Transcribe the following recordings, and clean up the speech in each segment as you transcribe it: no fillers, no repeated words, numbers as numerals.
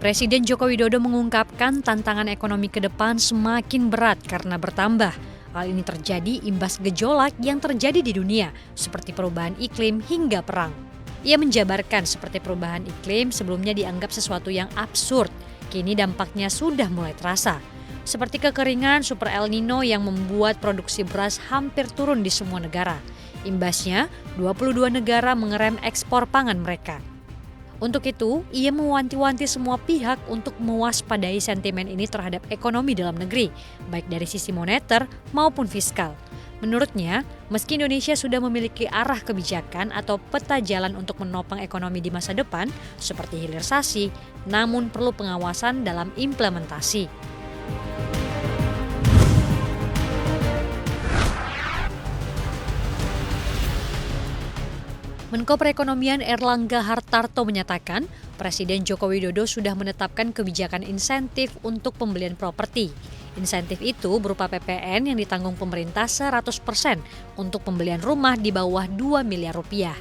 Presiden Joko Widodo mengungkapkan tantangan ekonomi ke depan semakin berat karena bertambah. Hal ini terjadi imbas gejolak yang terjadi di dunia, seperti perubahan iklim hingga perang. Ia menjabarkan seperti perubahan iklim sebelumnya dianggap sesuatu yang absurd, kini dampaknya sudah mulai terasa. Seperti kekeringan Super El Nino yang membuat produksi beras hampir turun di semua negara. Imbasnya, 22 negara mengerem ekspor pangan mereka. Untuk itu, ia mewanti-wanti semua pihak untuk mewaspadai sentimen ini terhadap ekonomi dalam negeri, baik dari sisi moneter maupun fiskal. Menurutnya, meski Indonesia sudah memiliki arah kebijakan atau peta jalan untuk menopang ekonomi di masa depan, seperti hilirisasi, namun perlu pengawasan dalam implementasi. Menko Perekonomian Erlangga Hartarto menyatakan, Presiden Joko Widodo sudah menetapkan kebijakan insentif untuk pembelian properti. Insentif itu berupa PPN yang ditanggung pemerintah 100% untuk pembelian rumah di bawah 2 miliar rupiah.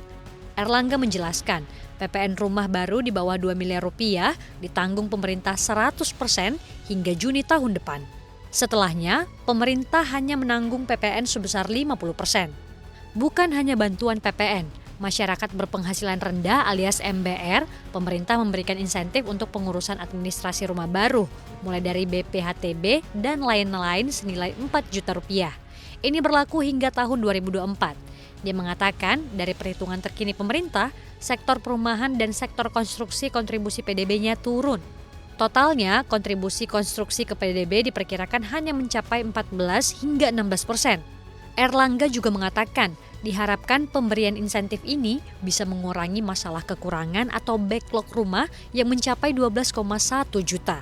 Erlangga menjelaskan, PPN rumah baru di bawah 2 miliar rupiah ditanggung pemerintah 100% hingga Juni tahun depan. Setelahnya, pemerintah hanya menanggung PPN sebesar 50%. Bukan hanya bantuan PPN, masyarakat berpenghasilan rendah alias MBR, pemerintah memberikan insentif untuk pengurusan administrasi rumah baru, mulai dari BPHTB dan lain-lain senilai 4 juta rupiah. Ini berlaku hingga tahun 2024. Dia mengatakan dari perhitungan terkini pemerintah, sektor perumahan dan sektor konstruksi kontribusi PDB-nya turun. Totalnya, kontribusi konstruksi ke PDB diperkirakan hanya mencapai 14 hingga 16%. Erlangga juga mengatakan, diharapkan pemberian insentif ini bisa mengurangi masalah kekurangan atau backlog rumah yang mencapai 12,1 juta.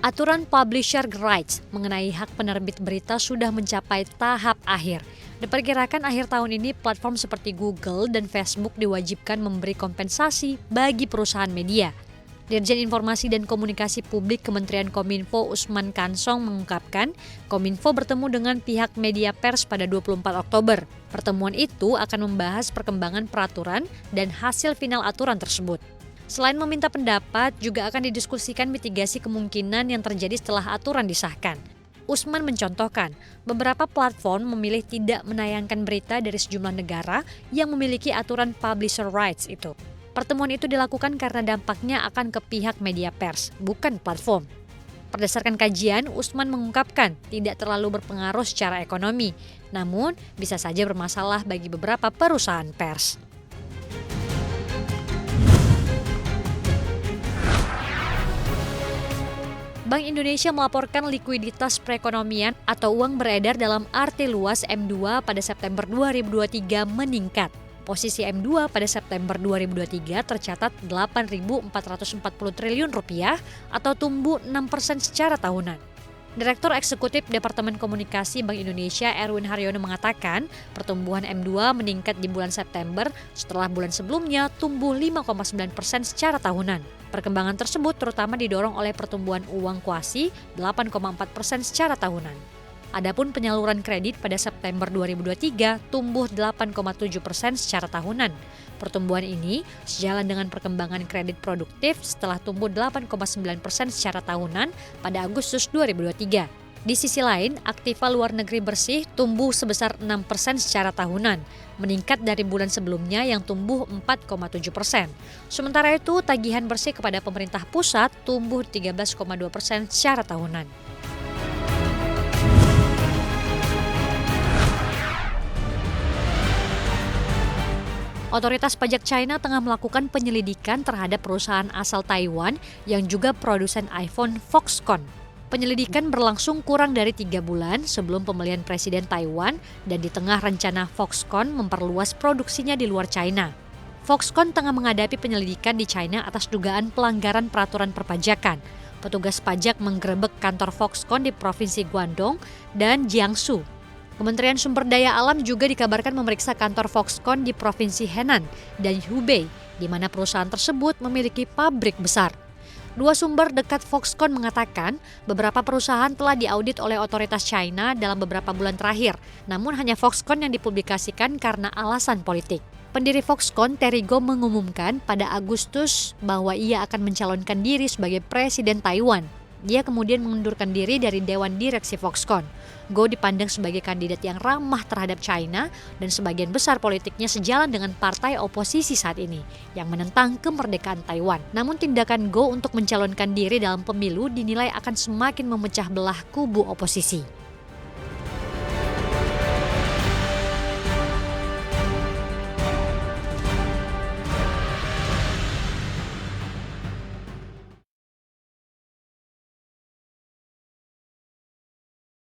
Aturan publisher rights mengenai hak penerbit berita sudah mencapai tahap akhir. Diperkirakan akhir tahun ini platform seperti Google dan Facebook diwajibkan memberi kompensasi bagi perusahaan media. Dirjen Informasi dan Komunikasi Publik Kementerian Kominfo Usman Kansong mengungkapkan, Kominfo bertemu dengan pihak media pers pada 24 Oktober. Pertemuan itu akan membahas perkembangan peraturan dan hasil final aturan tersebut. Selain meminta pendapat, juga akan didiskusikan mitigasi kemungkinan yang terjadi setelah aturan disahkan. Usman mencontohkan, beberapa platform memilih tidak menayangkan berita dari sejumlah negara yang memiliki aturan publisher rights itu. Pertemuan itu dilakukan karena dampaknya akan ke pihak media pers, bukan platform. Berdasarkan kajian, Usman mengungkapkan tidak terlalu berpengaruh secara ekonomi, namun bisa saja bermasalah bagi beberapa perusahaan pers. Bank Indonesia melaporkan likuiditas perekonomian atau uang beredar dalam arti luas M2 pada September 2023 meningkat. Posisi M2 pada September 2023 tercatat 8.440 triliun rupiah atau tumbuh 6% secara tahunan. Direktur Eksekutif Departemen Komunikasi Bank Indonesia Erwin Haryono mengatakan pertumbuhan M2 meningkat di bulan September setelah bulan sebelumnya tumbuh 5,9% secara tahunan. Perkembangan tersebut terutama didorong oleh pertumbuhan uang kuasi 8,4% secara tahunan. Adapun penyaluran kredit pada September 2023 tumbuh 8,7% secara tahunan. Pertumbuhan ini sejalan dengan perkembangan kredit produktif setelah tumbuh 8,9% secara tahunan pada Agustus 2023. Di sisi lain, aktiva luar negeri bersih tumbuh sebesar 6% secara tahunan, meningkat dari bulan sebelumnya yang tumbuh 4,7%. Sementara itu, tagihan bersih kepada pemerintah pusat tumbuh 13,2% secara tahunan. Otoritas pajak China tengah melakukan penyelidikan terhadap perusahaan asal Taiwan yang juga produsen iPhone Foxconn. Penyelidikan berlangsung kurang dari 3 bulan sebelum pemilihan Presiden Taiwan dan di tengah rencana Foxconn memperluas produksinya di luar China. Foxconn tengah menghadapi penyelidikan di China atas dugaan pelanggaran peraturan perpajakan. Petugas pajak menggerebek kantor Foxconn di Provinsi Guangdong dan Jiangsu. Kementerian Sumber Daya Alam juga dikabarkan memeriksa kantor Foxconn di Provinsi Henan dan Hubei, di mana perusahaan tersebut memiliki pabrik besar. Dua sumber dekat Foxconn mengatakan beberapa perusahaan telah diaudit oleh otoritas China dalam beberapa bulan terakhir, namun hanya Foxconn yang dipublikasikan karena alasan politik. Pendiri Foxconn, Terry Gou, mengumumkan pada Agustus bahwa ia akan mencalonkan diri sebagai Presiden Taiwan. Dia kemudian mengundurkan diri dari Dewan Direksi Foxconn. Gou dipandang sebagai kandidat yang ramah terhadap China dan sebagian besar politiknya sejalan dengan partai oposisi saat ini yang menentang kemerdekaan Taiwan. Namun tindakan Gou untuk mencalonkan diri dalam pemilu dinilai akan semakin memecah belah kubu oposisi.